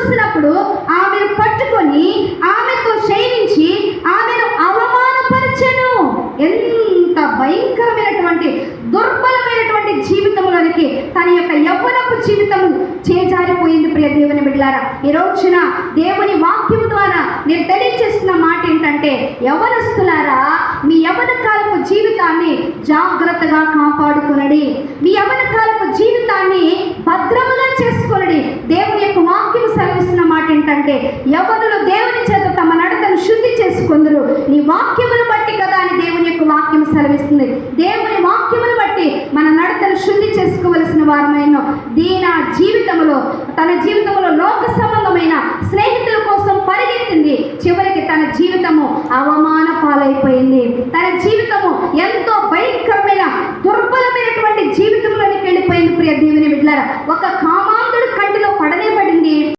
చూసినప్పుడు ఆమెను పట్టుకొని ఆమెతో శయనించి ఆమెను అవమానపరచెను. ఎంత భయంకరమైనటువంటి దుర్బలమైనటువంటి జీవితంలోనికి తన యొక్క యవ్వనపు జీవితము చేజారిపోయింది. ప్రియ దేవుని బిడ్డలారా, ఈ రోజున దేవుని వాక్యము ద్వారా నేను తెలియజేస్తున్న మాట ఏంటంటే, యవ్వనస్తులారా, మీ యవ్వన కాలపు జీవితాన్ని జాగ్రత్తగా కాపాడుకొనండి. మీ యవ్వన కాలపు జీవితాన్ని భద్రముగా చేసుకోనండి. దేవుని యొక్క వాక్యము సెలవిస్తున్న మాట ఏంటంటే, యవ్వనులు దేవుని చేత తమ నడతను శుద్ధి చేసుకొందురు, నీ వాక్యమును బట్టి కదా అని దేవుని యొక్క వాక్యం సెలవిస్తుంది. దేవుని వాక్యమును బట్టి మన నడతను శుద్ధి చేసుకోవలసిన వారమైన దీన జీవితంలో తన జీవితంలో లోక సంబంధమైన స్నేహితుల కోసం పరిగెత్తింది. చివరికి తన జీవితము అవమాన